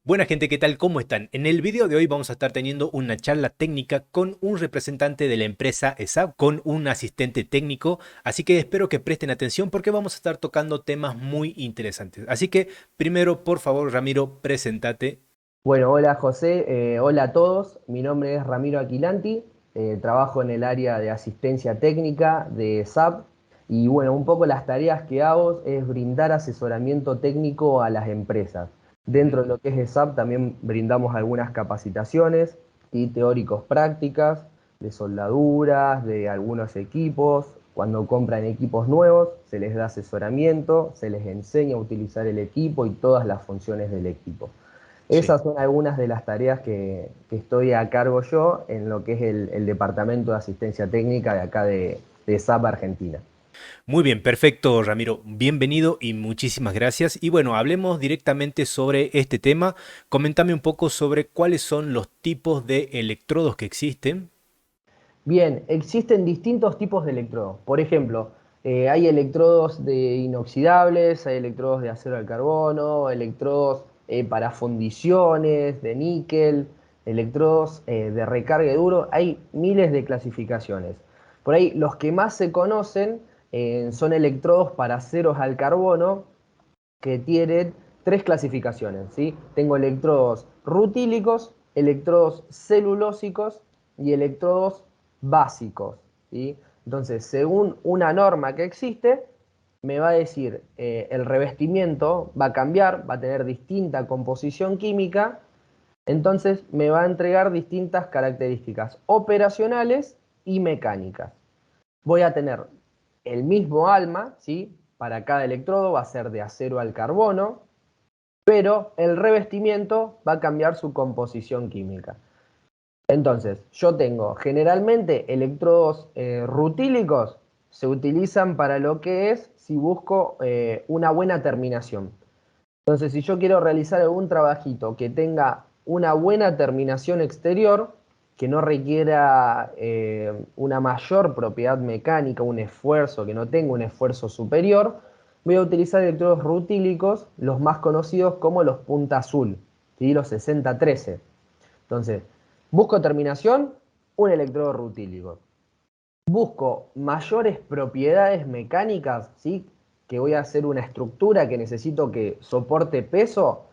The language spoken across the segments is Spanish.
Buena gente, ¿qué tal? ¿Cómo están? En el video de hoy vamos a estar teniendo una charla técnica con un representante de la empresa ESAP, con un asistente técnico, así que espero que presten atención porque vamos a estar tocando temas muy interesantes. Así que primero, por favor, Ramiro, presentate. Bueno, hola José, hola a todos. Mi nombre es Ramiro Aquilanti, trabajo en el área de asistencia técnica de SAP y bueno, un poco las tareas que hago es brindar asesoramiento técnico a las empresas. Dentro de lo que es SAP también brindamos algunas capacitaciones y teóricos prácticas de soldaduras, de algunos equipos. Cuando compran equipos nuevos, se les da asesoramiento, se les enseña a utilizar el equipo y todas las funciones del equipo. Sí. Esas son algunas de las tareas que estoy a cargo yo en lo que es el Departamento de Asistencia Técnica de acá de SAP Argentina. Muy bien, perfecto, Ramiro. Bienvenido y muchísimas gracias. Y bueno, hablemos directamente sobre este tema. Coméntame un poco sobre cuáles son los tipos de electrodos que existen. Bien, existen distintos tipos de electrodos. Por ejemplo, hay electrodos de inoxidables, hay electrodos de acero al carbono, electrodos para fundiciones, de níquel, electrodos de recargue duro. Hay miles de clasificaciones. Por ahí, los que más se conocen son electrodos para aceros al carbono, que tienen tres clasificaciones, ¿sí? Tengo electrodos rutílicos, electrodos celulósicos y electrodos básicos, ¿sí? Entonces, según una norma que existe, me va a decir el revestimiento va a cambiar, va a tener distinta composición química, entonces me va a entregar distintas características operacionales y mecánicas. Voy a tener el mismo alma, ¿sí? Para cada electrodo va a ser de acero al carbono, pero el revestimiento va a cambiar su composición química. Entonces, yo tengo generalmente electrodos rutílicos, se utilizan para lo que es si busco una buena terminación. Entonces, si yo quiero realizar algún trabajito que tenga una buena terminación exterior, que no requiera una mayor propiedad mecánica, un esfuerzo, que no tenga un esfuerzo superior, voy a utilizar electrodos rutílicos, los más conocidos como los punta azul, ¿sí? Los 6013. Entonces, busco terminación, un electrodo rutílico. Busco mayores propiedades mecánicas, ¿sí? Que voy a hacer una estructura que necesito que soporte peso,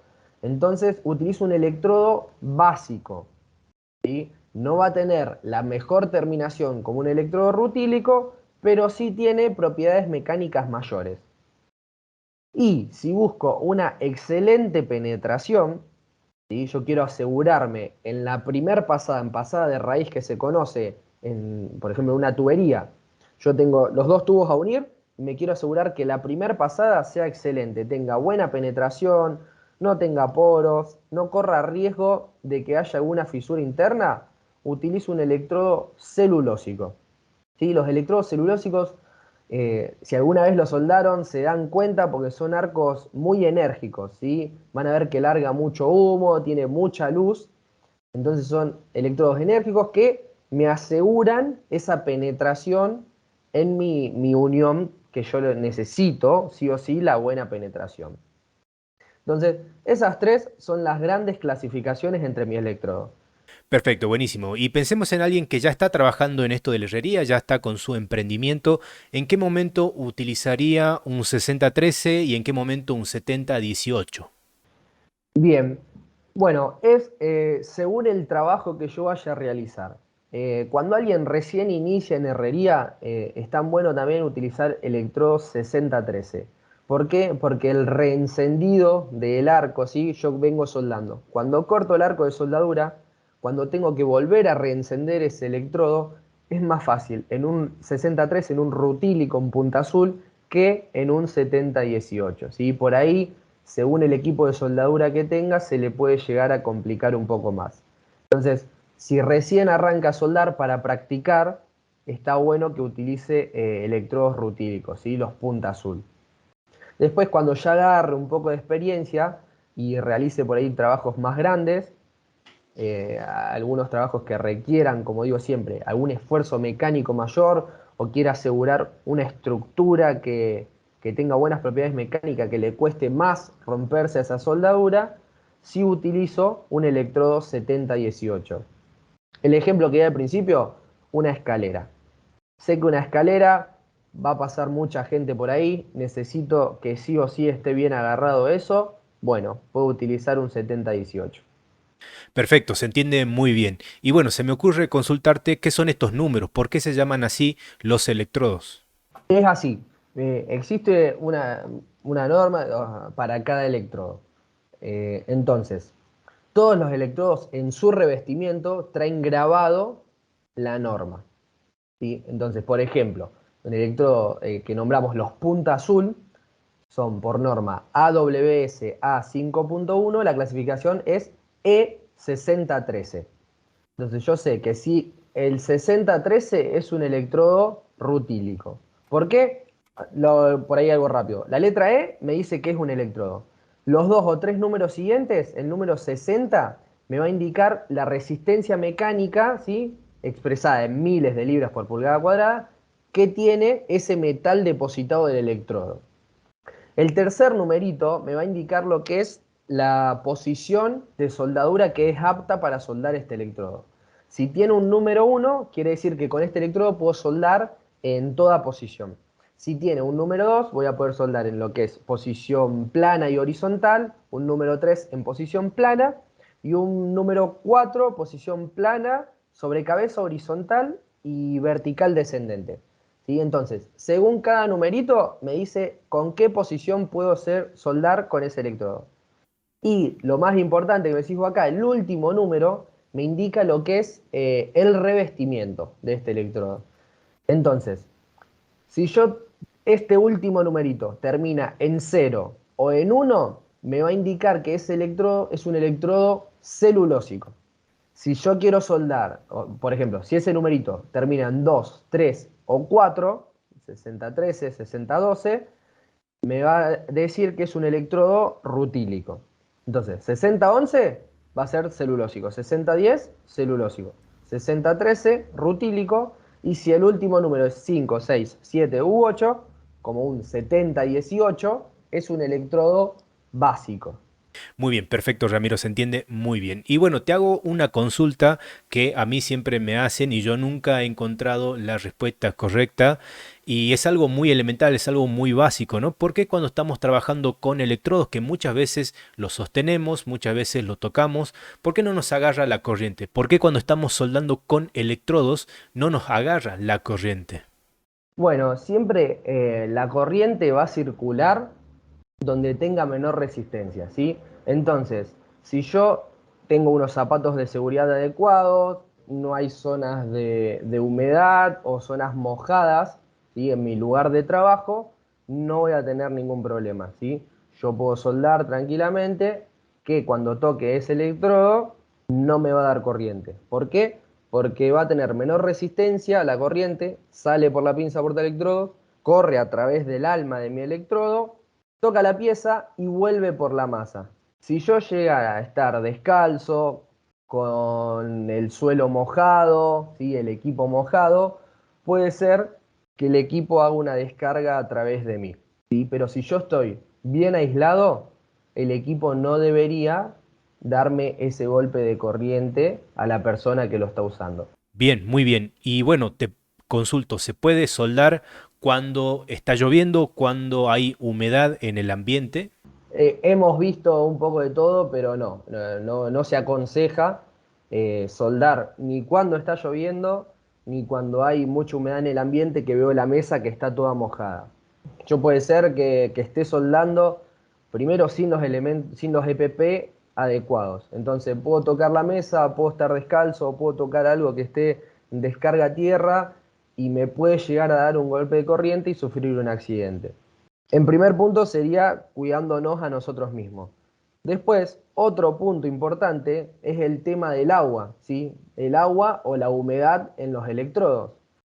entonces utilizo un electrodo básico, ¿sí? No va a tener la mejor terminación como un electrodo rutílico, pero sí tiene propiedades mecánicas mayores. Y si busco una excelente penetración, ¿sí? Yo quiero asegurarme en la primer pasada, en pasada de raíz que se conoce, por ejemplo, en una tubería. Yo tengo los dos tubos a unir y me quiero asegurar que la primer pasada sea excelente, tenga buena penetración, no tenga poros, no corra riesgo de que haya alguna fisura interna. Utilizo un electrodo celulósico. ¿Sí? Los electrodos celulósicos, si alguna vez los soldaron, se dan cuenta porque son arcos muy enérgicos, ¿sí? Van a ver que larga mucho humo, tiene mucha luz, entonces son electrodos enérgicos que me aseguran esa penetración en mi unión que yo necesito, sí o sí, la buena penetración. Entonces, esas tres son las grandes clasificaciones entre mi electrodo. Perfecto, buenísimo. Y pensemos en alguien que ya está trabajando en esto de la herrería, ya está con su emprendimiento. ¿En qué momento utilizaría un 60-13 y en qué momento un 70-18? Bien, bueno, es según el trabajo que yo vaya a realizar. Cuando alguien recién inicia en herrería, es tan bueno también utilizar electrodos 6013. ¿Por qué? Porque el reencendido del arco, ¿sí? Yo vengo soldando. Cuando corto el arco de soldadura, cuando tengo que volver a reencender ese electrodo, es más fácil en un 6013, en un rutílico con punta azul, que en un 7018, ¿sí? Por ahí, según el equipo de soldadura que tenga, se le puede llegar a complicar un poco más. Entonces, si recién arranca a soldar para practicar, está bueno que utilice electrodos rutílicos, ¿sí? Los punta azul. Después, cuando ya agarre un poco de experiencia y realice por ahí trabajos más grandes, algunos trabajos que requieran, como digo siempre, algún esfuerzo mecánico mayor o quiera asegurar una estructura que tenga buenas propiedades mecánicas, que le cueste más romperse esa soldadura, si utilizo un electrodo 7018. El ejemplo que di al principio, una escalera. Sé que una escalera va a pasar mucha gente por ahí, necesito que sí o sí esté bien agarrado eso. Bueno, puedo utilizar un 7018. Perfecto, se entiende muy bien. Y bueno, se me ocurre consultarte qué son estos números, por qué se llaman así los electrodos. Es así, existe una norma para cada electrodo. Entonces, todos los electrodos en su revestimiento traen grabado la norma. ¿Sí? Entonces, por ejemplo, un electrodo que nombramos los punta azul son por norma AWS A5.1, la clasificación es E6013. Entonces yo sé que si el 6013 es un electrodo rutílico. ¿Por qué? Por ahí algo rápido. La letra E me dice que es un electrodo. Los dos o tres números siguientes, el número 60, me va a indicar la resistencia mecánica, ¿sí? Expresada en miles de libras por pulgada cuadrada, que tiene ese metal depositado del electrodo. El tercer numerito me va a indicar lo que es la posición de soldadura que es apta para soldar este electrodo. Si tiene un número 1, quiere decir que con este electrodo puedo soldar en toda posición. Si tiene un número 2, voy a poder soldar en lo que es posición plana y horizontal, un número 3 en posición plana y un número 4, posición plana, sobre cabeza horizontal y vertical descendente. ¿Sí? Entonces, según cada numerito, me dice con qué posición puedo soldar con ese electrodo. Y lo más importante que me fijo acá, el último número, me indica lo que es el revestimiento de este electrodo. Entonces, si este último numerito termina en 0 o en 1, me va a indicar que ese electrodo es un electrodo celulósico. Si yo quiero soldar, por ejemplo, si ese numerito termina en 2, 3 o 4, 6013, 6012, me va a decir que es un electrodo rutílico. Entonces, 6011 va a ser celulósico, 6010 celulósico, 6013 rutílico, y si el último número es 5, 6, 7 u 8, como un 7018, es un electrodo básico. Muy bien, perfecto, Ramiro, se entiende muy bien. Y bueno, te hago una consulta que a mí siempre me hacen y yo nunca he encontrado la respuesta correcta y es algo muy elemental, es algo muy básico, ¿no? Porque cuando estamos trabajando con electrodos que muchas veces los sostenemos, muchas veces lo tocamos, ¿por qué no nos agarra la corriente? ¿Por qué cuando estamos soldando con electrodos no nos agarra la corriente? Bueno, siempre la corriente va a circular donde tenga menor resistencia, ¿sí? Entonces, si yo tengo unos zapatos de seguridad adecuados, no hay zonas de humedad o zonas mojadas, ¿sí? En mi lugar de trabajo, no voy a tener ningún problema, ¿sí? Yo puedo soldar tranquilamente que cuando toque ese electrodo no me va a dar corriente. ¿Por qué? Porque va a tener menor resistencia a la corriente, sale por la pinza portaelectrodo, corre a través del alma de mi electrodo, toca la pieza y vuelve por la masa. Si yo llegara a estar descalzo, con el suelo mojado, ¿sí? El equipo mojado, puede ser que el equipo haga una descarga a través de mí, ¿sí? Pero si yo estoy bien aislado, el equipo no debería darme ese golpe de corriente a la persona que lo está usando. Bien, muy bien. Y bueno, te consulto, ¿se puede soldar cuando está lloviendo, cuando hay humedad en el ambiente? Hemos visto un poco de todo, pero no se aconseja soldar ni cuando está lloviendo, ni cuando hay mucha humedad en el ambiente que veo la mesa que está toda mojada. Yo puede ser que esté soldando primero sin los elementos, sin los EPP adecuados. Entonces puedo tocar la mesa, puedo estar descalzo, puedo tocar algo que esté en descarga a tierra y me puede llegar a dar un golpe de corriente y sufrir un accidente. En primer punto sería cuidándonos a nosotros mismos. Después, otro punto importante es el tema del agua, ¿sí? El agua o la humedad en los electrodos.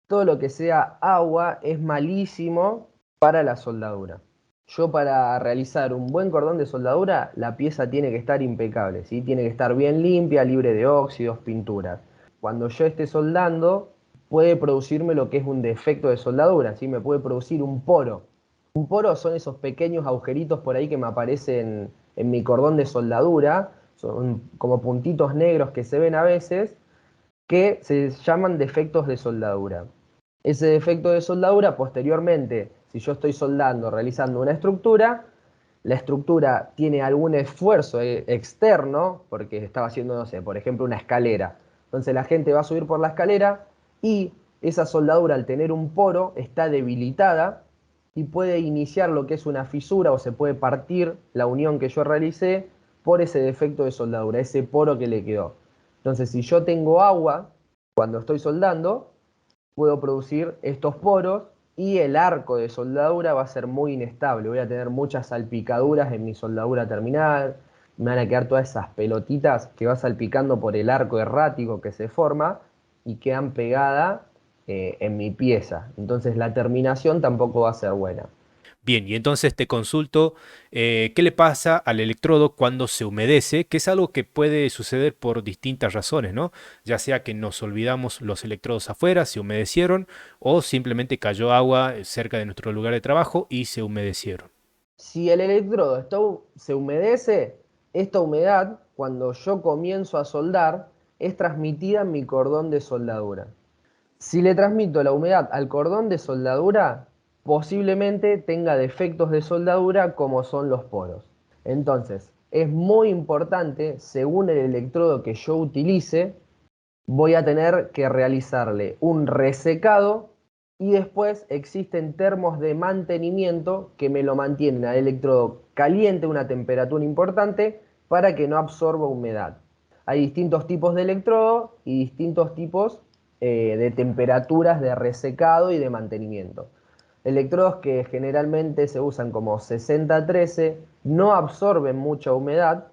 Todo lo que sea agua es malísimo para la soldadura. Yo para realizar un buen cordón de soldadura, la pieza tiene que estar impecable, ¿sí? Tiene que estar bien limpia, libre de óxidos, pinturas. Cuando yo esté soldando, puede producirme lo que es un defecto de soldadura, ¿sí? Me puede producir un poro. Un poro son esos pequeños agujeritos por ahí que me aparecen en mi cordón de soldadura, son como puntitos negros que se ven a veces, que se llaman defectos de soldadura. Ese defecto de soldadura, posteriormente, si yo estoy soldando, realizando una estructura, la estructura tiene algún esfuerzo externo, porque estaba haciendo, no sé, por ejemplo, una escalera. Entonces la gente va a subir por la escalera y esa soldadura, al tener un poro, está debilitada y puede iniciar lo que es una fisura o se puede partir la unión que yo realicé por ese defecto de soldadura, ese poro que le quedó. Entonces, si yo tengo agua cuando estoy soldando, puedo producir estos poros y el arco de soldadura va a ser muy inestable. Voy a tener muchas salpicaduras en mi soldadura terminal, me van a quedar todas esas pelotitas que va salpicando por el arco errático que se forma y quedan pegadas en mi pieza. Entonces la terminación tampoco va a ser buena. Bien, y entonces te consulto, ¿qué le pasa al electrodo cuando se humedece? Que es algo que puede suceder por distintas razones, ¿no? Ya sea que nos olvidamos los electrodos afuera, se humedecieron, o simplemente cayó agua cerca de nuestro lugar de trabajo y se humedecieron. Si el electrodo se humedece, esta humedad, cuando yo comienzo a soldar, es transmitida en mi cordón de soldadura. Si le transmito la humedad al cordón de soldadura, posiblemente tenga defectos de soldadura como son los poros. Entonces, es muy importante, según el electrodo que yo utilice, voy a tener que realizarle un resecado y después existen termos de mantenimiento que me lo mantienen al electrodo caliente a una temperatura importante para que no absorba humedad. Hay distintos tipos de electrodo y distintos tipos de temperaturas de resecado y de mantenimiento. Electrodos que generalmente se usan como 60-13 no absorben mucha humedad,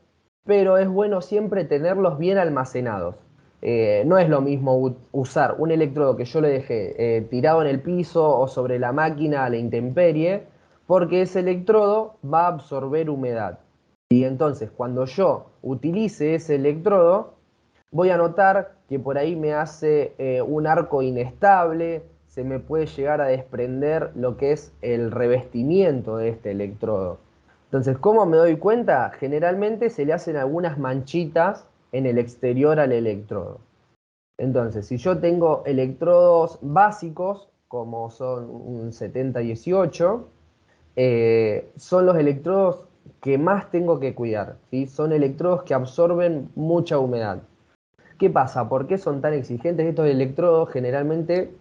pero es bueno siempre tenerlos bien almacenados. No es lo mismo usar un electrodo que yo le dejé tirado en el piso o sobre la máquina a la intemperie, porque ese electrodo va a absorber humedad. Y entonces, cuando yo utilice ese electrodo, voy a notar que por ahí me hace un arco inestable, se me puede llegar a desprender lo que es el revestimiento de este electrodo. Entonces, ¿cómo me doy cuenta? Generalmente se le hacen algunas manchitas en el exterior al electrodo. Entonces, si yo tengo electrodos básicos, como son un 7018, son los electrodos que más tengo que cuidar, ¿sí? Son electrodos que absorben mucha humedad. ¿Qué pasa? ¿Por qué son tan exigentes estos electrodos? Generalmente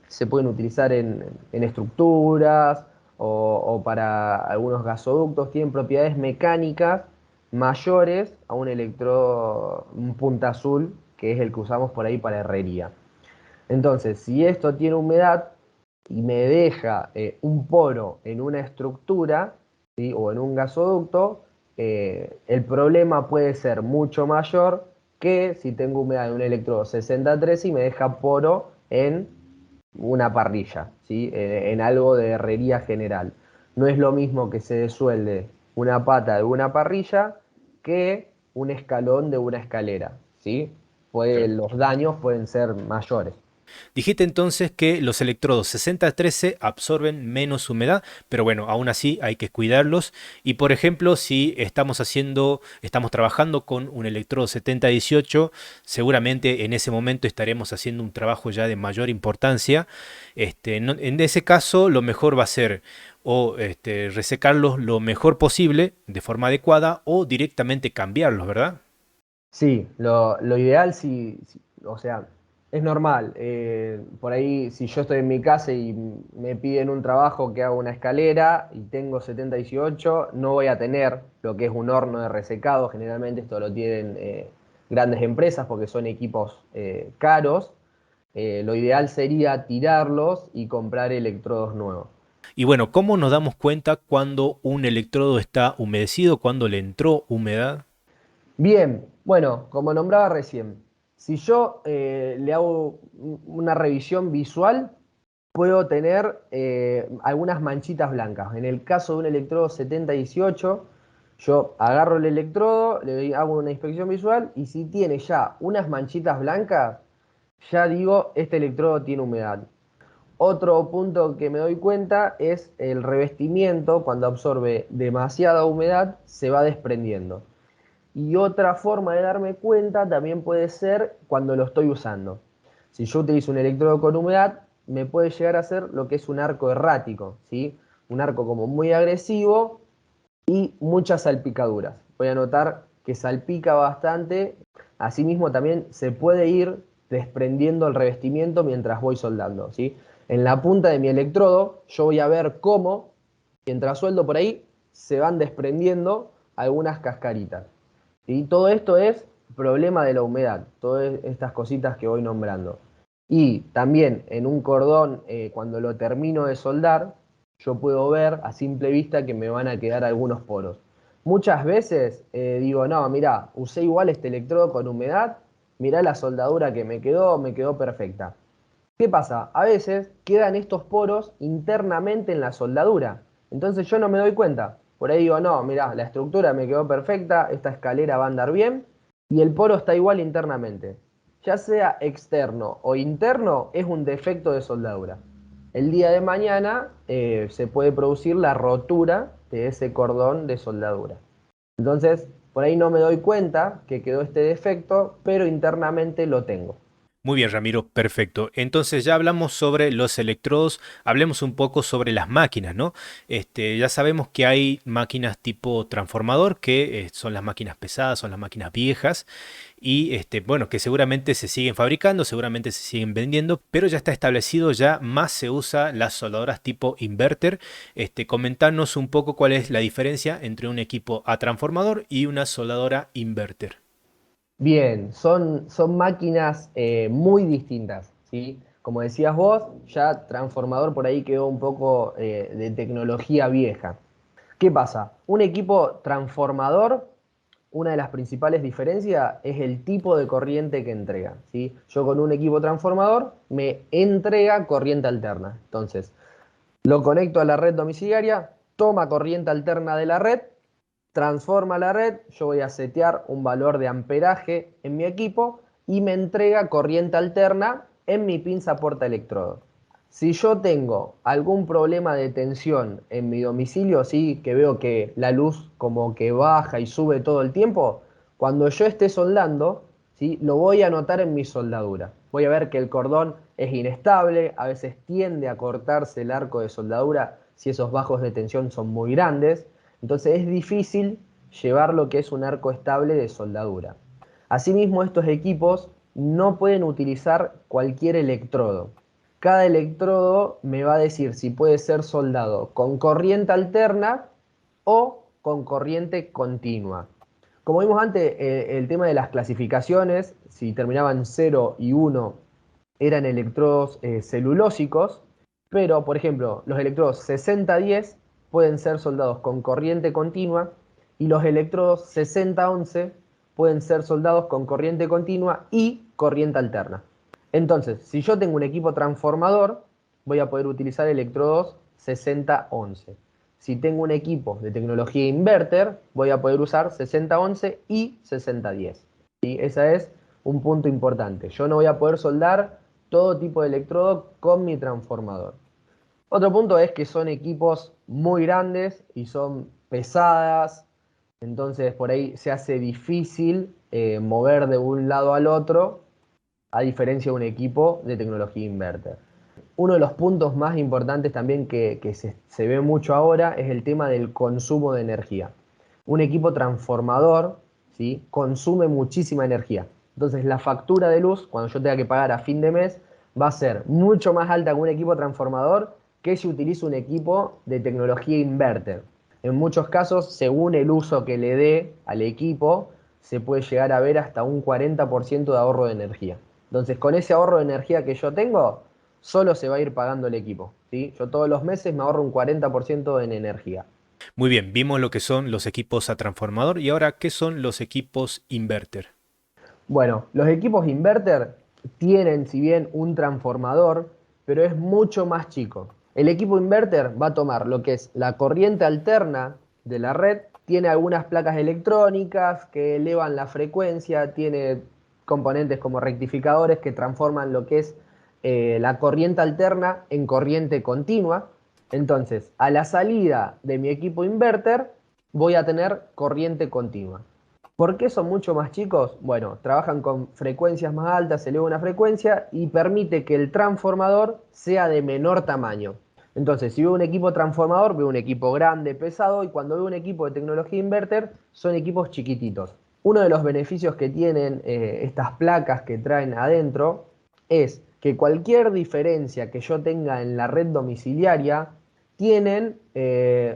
se pueden utilizar en estructuras o para algunos gasoductos, tienen propiedades mecánicas mayores a un electrodo, un punta azul, que es el que usamos por ahí para herrería. Entonces, si esto tiene humedad y me deja un poro en una estructura, ¿sí? O en un gasoducto, el problema puede ser mucho mayor que si tengo humedad en un electrodo 63 y me deja poro en una parrilla, ¿sí? En algo de herrería general. No es lo mismo que se desuelde una pata de una parrilla que un escalón de una escalera, ¿sí? Los daños pueden ser mayores. Dijiste entonces que los electrodos 60-13 absorben menos humedad, pero bueno, aún así hay que cuidarlos. Y por ejemplo, si estamos trabajando con un electrodo 70-18, seguramente en ese momento estaremos haciendo un trabajo ya de mayor importancia. En ese caso, lo mejor va a ser o resecarlos lo mejor posible, de forma adecuada, o directamente cambiarlos, ¿verdad? Sí, lo ideal, o sea, es normal. Por ahí, si yo estoy en mi casa y me piden un trabajo que haga una escalera y tengo 7018, no voy a tener lo que es un horno de resecado. Generalmente esto lo tienen grandes empresas porque son equipos caros. Lo ideal sería tirarlos y comprar electrodos nuevos. Y bueno, ¿cómo nos damos cuenta cuando un electrodo está humedecido, cuando le entró humedad? Bien, bueno, como nombraba recién, si yo le hago una revisión visual, puedo tener algunas manchitas blancas. En el caso de un electrodo 7018, yo agarro el electrodo, hago una inspección visual y si tiene ya unas manchitas blancas, ya digo, este electrodo tiene humedad. Otro punto que me doy cuenta es el revestimiento, cuando absorbe demasiada humedad, se va desprendiendo. Y otra forma de darme cuenta también puede ser cuando lo estoy usando. Si yo utilizo un electrodo con humedad, me puede llegar a ser lo que es un arco errático, ¿sí? Un arco como muy agresivo y muchas salpicaduras. Voy a notar que salpica bastante. Asimismo también se puede ir desprendiendo el revestimiento mientras voy soldando, ¿sí? En la punta de mi electrodo yo voy a ver cómo, mientras sueldo por ahí, se van desprendiendo algunas cascaritas. Y todo esto es problema de la humedad, todas estas cositas que voy nombrando. Y también en un cordón, cuando lo termino de soldar, yo puedo ver a simple vista que me van a quedar algunos poros. Muchas veces digo, no, mirá, usé igual este electrodo con humedad, mirá la soldadura que me quedó perfecta. ¿Qué pasa? A veces quedan estos poros internamente en la soldadura. Entonces yo no me doy cuenta. Por ahí digo, no, mirá, la estructura me quedó perfecta, esta escalera va a andar bien y el poro está igual internamente. Ya sea externo o interno, es un defecto de soldadura. El día de mañana se puede producir la rotura de ese cordón de soldadura. Entonces, por ahí no me doy cuenta que quedó este defecto, pero internamente lo tengo. Muy bien, Ramiro, perfecto. Entonces ya hablamos sobre los electrodos, hablemos un poco sobre las máquinas, ¿no? Ya sabemos que hay máquinas tipo transformador, que son las máquinas pesadas, son las máquinas viejas, y bueno, que seguramente se siguen fabricando, seguramente se siguen vendiendo, pero ya está establecido, ya más se usa las soldadoras tipo inverter. Comentarnos un poco cuál es la diferencia entre un equipo a transformador y una soldadora inverter. Bien, son máquinas muy distintas, ¿sí? Como decías vos, ya transformador por ahí quedó un poco de tecnología vieja. ¿Qué pasa? Un equipo transformador, una de las principales diferencias es el tipo de corriente que entrega, ¿sí? Yo con un equipo transformador me entrega corriente alterna. Entonces, lo conecto a la red domiciliaria, toma corriente alterna de la red, transforma la red, yo voy a setear un valor de amperaje en mi equipo y me entrega corriente alterna en mi pinza porta electrodo. Si yo tengo algún problema de tensión en mi domicilio, sí, que veo que la luz como que baja y sube todo el tiempo, cuando yo esté soldando, ¿sí? Lo voy a notar en mi soldadura. Voy a ver que el cordón es inestable, a veces tiende a cortarse el arco de soldadura si esos bajos de tensión son muy grandes. Entonces es difícil llevar lo que es un arco estable de soldadura. Asimismo, estos equipos no pueden utilizar cualquier electrodo. Cada electrodo me va a decir si puede ser soldado con corriente alterna o con corriente continua. Como vimos antes, el tema de las clasificaciones, si terminaban 0 y 1, eran electrodos celulósicos, pero por ejemplo, los electrodos 6010 pueden ser soldados con corriente continua y los electrodos 6011 pueden ser soldados con corriente continua y corriente alterna. Entonces, si yo tengo un equipo transformador, voy a poder utilizar electrodos 6011. Si tengo un equipo de tecnología inverter, voy a poder usar 6011 y 6010. ¿Sí? Ese es un punto importante. Yo no voy a poder soldar todo tipo de electrodo con mi transformador. Otro punto es que son equipos muy grandes y son pesadas, entonces por ahí se hace difícil mover de un lado al otro, a diferencia de un equipo de tecnología inverter. Uno de los puntos más importantes también que se ve mucho ahora es el tema del consumo de energía. Un equipo transformador, ¿sí? Consume muchísima energía. Entonces la factura de luz, cuando yo tenga que pagar a fin de mes, va a ser mucho más alta que un equipo transformador que si utilizo un equipo de tecnología inverter. En muchos casos, según el uso que le dé al equipo, se puede llegar a ver hasta un 40% de ahorro de energía. Entonces, con ese ahorro de energía que yo tengo, solo se va a ir pagando el equipo, ¿sí? Yo todos los meses me ahorro un 40% en energía. Muy bien, vimos lo que son los equipos a transformador y ahora, ¿qué son los equipos inverter? Bueno, los equipos inverter tienen, si bien, un transformador, pero es mucho más chico. El equipo inverter va a tomar lo que es la corriente alterna de la red, tiene algunas placas electrónicas que elevan la frecuencia, tiene componentes como rectificadores que transforman lo que es la corriente alterna en corriente continua. Entonces, a la salida de mi equipo inverter, voy a tener corriente continua. ¿Por qué son mucho más chicos? Bueno, trabajan con frecuencias más altas, se eleva una frecuencia y permite que el transformador sea de menor tamaño. Entonces, si veo un equipo transformador, veo un equipo grande, pesado, y cuando veo un equipo de tecnología inverter, son equipos chiquititos. Uno de los beneficios que tienen estas placas que traen adentro es que cualquier diferencia que yo tenga en la red domiciliaria tienen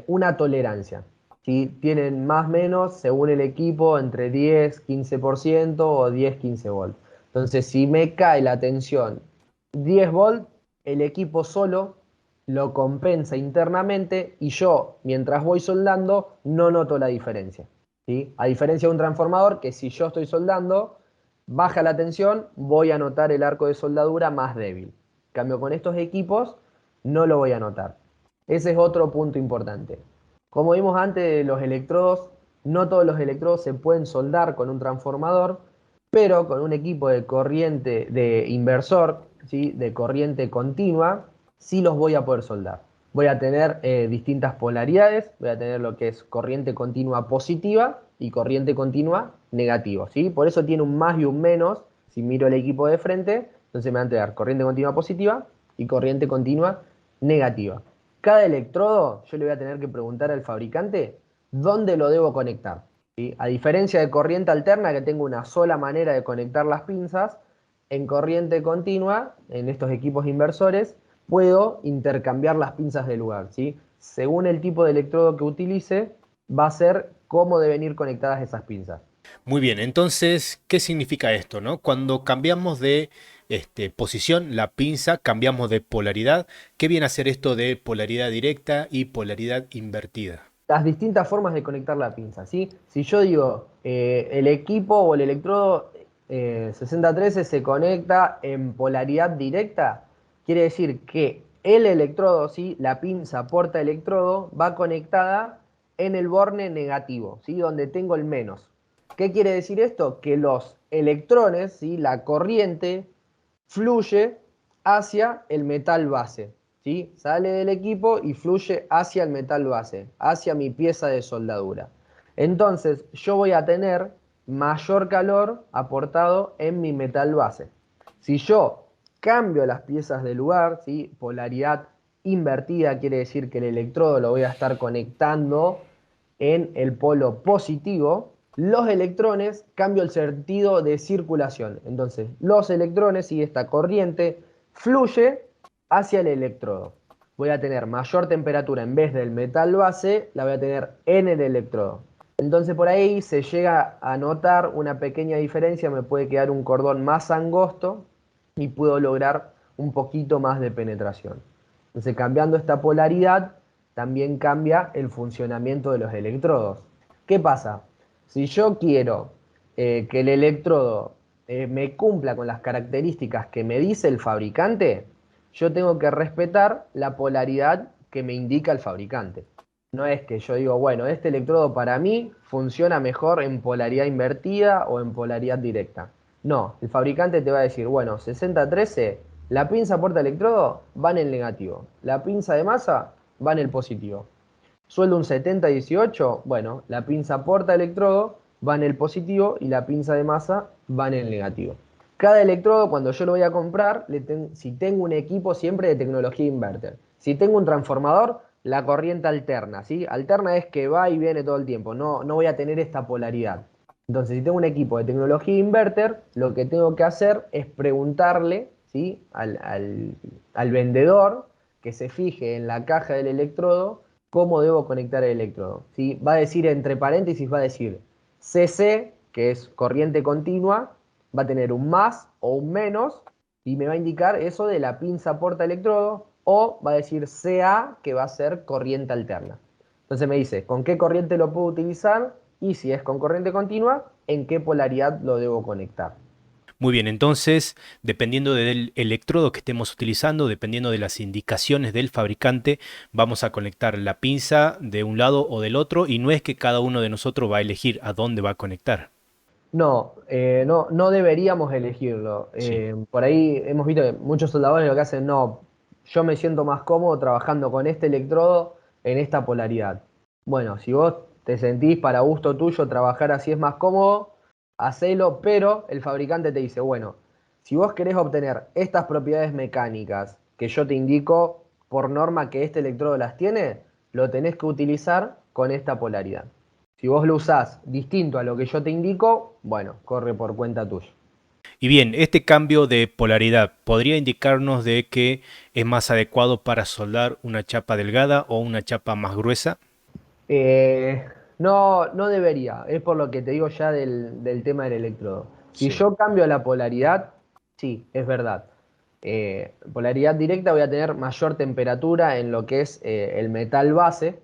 una tolerancia. ¿Sí? Tienen más o menos, según el equipo, entre 10-15% o 10-15 volts. Entonces, si me cae la tensión 10 volts, el equipo solo lo compensa internamente y yo, mientras voy soldando, no noto la diferencia. ¿Sí? A diferencia de un transformador que si yo estoy soldando, baja la tensión, voy a notar el arco de soldadura más débil. En cambio, con estos equipos no lo voy a notar. Ese es otro punto importante. Como vimos antes, los electrodos, no todos los electrodos se pueden soldar con un transformador, pero con un equipo de corriente de inversor, ¿sí? De corriente continua, sí los voy a poder soldar. Voy a tener distintas polaridades, voy a tener lo que es corriente continua positiva y corriente continua negativa, ¿sí? Por eso tiene un más y un menos. Si miro el equipo de frente, entonces me va a entregar corriente continua positiva y corriente continua negativa. Cada electrodo yo le voy a tener que preguntar al fabricante dónde lo debo conectar, ¿sí? A diferencia de corriente alterna, que tengo una sola manera de conectar las pinzas, en corriente continua, en estos equipos inversores, puedo intercambiar las pinzas de lugar, ¿sí? Según el tipo de electrodo que utilice, va a ser cómo deben ir conectadas esas pinzas. Muy bien, entonces, ¿qué significa esto, no? Cuando cambiamos de posición, la pinza, cambiamos de polaridad. ¿Qué viene a ser esto de polaridad directa y polaridad invertida? Las distintas formas de conectar la pinza, ¿sí? Si yo digo el equipo o el electrodo 6013 se conecta en polaridad directa, quiere decir que el electrodo, ¿sí? La pinza porta electrodo va conectada en el borne negativo, ¿sí? Donde tengo el menos. ¿Qué quiere decir esto? Que los electrones, ¿sí? La corriente fluye hacia el metal base, ¿sí? Sale del equipo y fluye hacia el metal base, hacia mi pieza de soldadura. Entonces yo voy a tener mayor calor aportado en mi metal base. Si yo cambio las piezas de lugar, ¿sí? Polaridad invertida quiere decir que el electrodo lo voy a estar conectando en el polo positivo, los electrones cambio el sentido de circulación. Entonces, los electrones y esta corriente fluye hacia el electrodo. Voy a tener mayor temperatura en vez del metal base, la voy a tener en el electrodo. Entonces por ahí se llega a notar una pequeña diferencia, me puede quedar un cordón más angosto y puedo lograr un poquito más de penetración. Entonces cambiando esta polaridad también cambia el funcionamiento de los electrodos. ¿Qué pasa? Si yo quiero que el electrodo me cumpla con las características que me dice el fabricante, yo tengo que respetar la polaridad que me indica el fabricante. No es que yo digo, bueno, este electrodo para mí funciona mejor en polaridad invertida o en polaridad directa. No, el fabricante te va a decir, bueno, 6013, la pinza porta electrodo va en el negativo, la pinza de masa va en el positivo. Sueldo un 7018, bueno, la pinza porta electrodo va en el positivo y la pinza de masa va en el negativo. Cada electrodo, cuando yo lo voy a comprar, si tengo un equipo siempre de tecnología inverter, si tengo un transformador, la corriente alterna, ¿sí? Alterna es que va y viene todo el tiempo, no voy a tener esta polaridad. Entonces, si tengo un equipo de tecnología inverter, lo que tengo que hacer es preguntarle, ¿sí? al vendedor que se fije en la caja del electrodo cómo debo conectar el electrodo, ¿sí? Va a decir entre paréntesis, va a decir CC, que es corriente continua, va a tener un más o un menos y me va a indicar eso de la pinza porta electrodo, o va a decir CA, que va a ser corriente alterna. Entonces me dice con qué corriente lo puedo utilizar y si es con corriente continua, en qué polaridad lo debo conectar. Muy bien, entonces, dependiendo del electrodo que estemos utilizando, dependiendo de las indicaciones del fabricante, vamos a conectar la pinza de un lado o del otro y no es que cada uno de nosotros va a elegir a dónde va a conectar. No deberíamos elegirlo. Sí. Por ahí hemos visto que muchos soldadores lo que hacen, no, yo me siento más cómodo trabajando con este electrodo en esta polaridad. Bueno, si vos te sentís para gusto tuyo trabajar así es más cómodo, hacelo, pero el fabricante te dice, bueno, si vos querés obtener estas propiedades mecánicas que yo te indico por norma que este electrodo las tiene, lo tenés que utilizar con esta polaridad. Si vos lo usás distinto a lo que yo te indico, bueno, corre por cuenta tuya. Y bien, este cambio de polaridad podría indicarnos de que es más adecuado para soldar una chapa delgada o una chapa más gruesa. Eh, no debería, es por lo que te digo ya del tema del electrodo. Si Sí, yo cambio la polaridad, sí, es verdad. Polaridad directa voy a tener mayor temperatura en lo que es el metal base.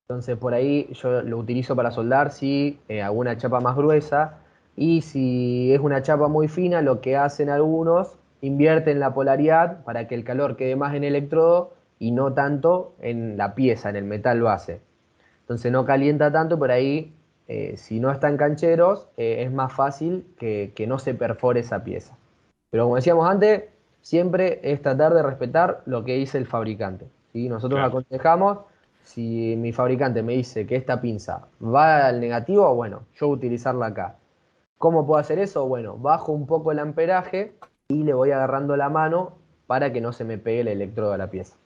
Entonces por ahí yo lo utilizo para soldar si hago una chapa más gruesa. Y si es una chapa muy fina, lo que hacen algunos, invierten la polaridad para que el calor quede más en el electrodo y no tanto en la pieza, en el metal base. Entonces no calienta tanto, por ahí, si no están cancheros, es más fácil que no se perfore esa pieza. Pero como decíamos antes, siempre es tratar de respetar lo que dice el fabricante. ¿Sí? Nosotros claro. aconsejamos, si mi fabricante me dice que esta pinza va al negativo, bueno, yo voy a utilizarla acá. ¿Cómo puedo hacer eso? Bueno, bajo un poco el amperaje y le voy agarrando la mano para que no se me pegue el electrodo a la pieza.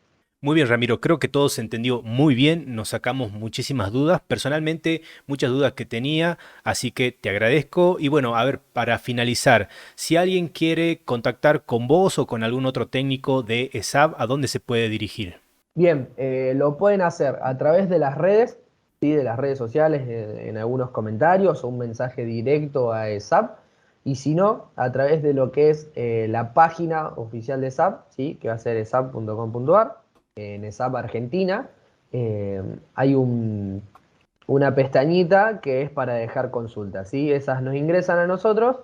Muy bien, Ramiro, creo que todo se entendió muy bien, nos sacamos muchísimas dudas, personalmente muchas dudas que tenía, así que te agradezco. Y bueno, a ver, para finalizar, si alguien quiere contactar con vos o con algún otro técnico de ESAB, ¿a dónde se puede dirigir? Bien, lo pueden hacer a través de las redes, ¿sí? De las redes sociales, en algunos comentarios o un mensaje directo a ESAP. Y si no, a través de lo que es la página oficial de ESAP, ¿sí? Que va a ser esap.com.ar, en ESAP Argentina. Hay una pestañita que es para dejar consultas, ¿sí? Esas nos ingresan a nosotros.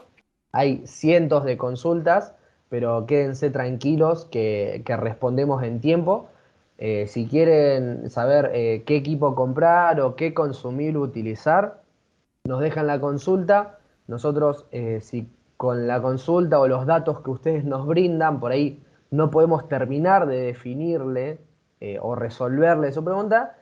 Hay cientos de consultas, pero quédense tranquilos que respondemos en tiempo. Si quieren saber qué equipo comprar o qué consumible utilizar, nos dejan la consulta. Nosotros, si con la consulta o los datos que ustedes nos brindan, por ahí no podemos terminar de definirle o resolverle su pregunta,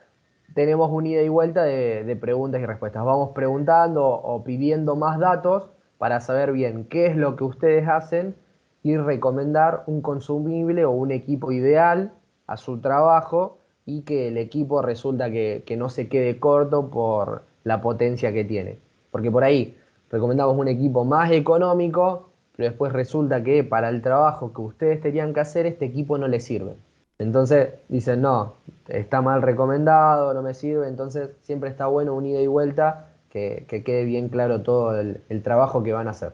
tenemos un ida y vuelta de preguntas y respuestas. Vamos preguntando o pidiendo más datos para saber bien qué es lo que ustedes hacen y recomendar un consumible o un equipo ideal a su trabajo y que el equipo resulta que no se quede corto por la potencia que tiene. Porque por ahí recomendamos un equipo más económico, pero después resulta que para el trabajo que ustedes tenían que hacer, este equipo no les sirve. Entonces dicen, no, está mal recomendado, no me sirve, entonces siempre está bueno un ida y vuelta que quede bien claro todo el trabajo que van a hacer.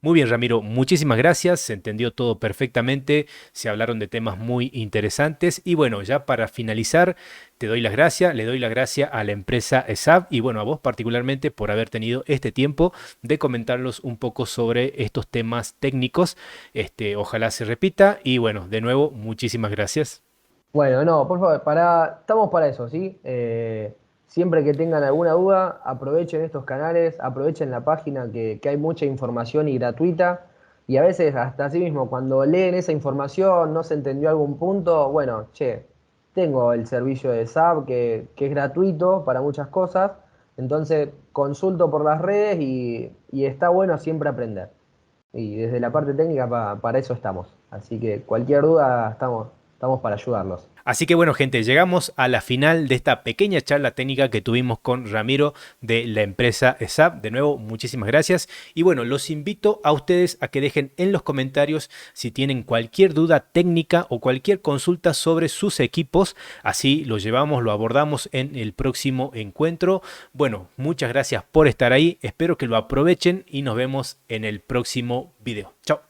Muy bien, Ramiro, muchísimas gracias, se entendió todo perfectamente, se hablaron de temas muy interesantes y bueno, ya para finalizar, te doy las gracias, le doy las gracias a la empresa ESAB y bueno, a vos particularmente por haber tenido este tiempo de comentarnos un poco sobre estos temas técnicos. Ojalá se repita y bueno, de nuevo, muchísimas gracias. Bueno, no, por favor, estamos para eso, ¿sí? Siempre que tengan alguna duda, aprovechen estos canales, aprovechen la página que hay mucha información y gratuita. Y a veces, hasta así mismo, cuando leen esa información, no se entendió algún punto, bueno, che, tengo el servicio de SAP que es gratuito para muchas cosas. Entonces, consulto por las redes y está bueno siempre aprender. Y desde la parte técnica para eso estamos. Así que cualquier duda estamos para ayudarlos. Así que bueno, gente, llegamos a la final de esta pequeña charla técnica que tuvimos con Ramiro de la empresa ESAP. De nuevo, muchísimas gracias. Y bueno, los invito a ustedes a que dejen en los comentarios si tienen cualquier duda técnica o cualquier consulta sobre sus equipos. Así lo llevamos, lo abordamos en el próximo encuentro. Bueno, muchas gracias por estar ahí. Espero que lo aprovechen y nos vemos en el próximo video. Chao.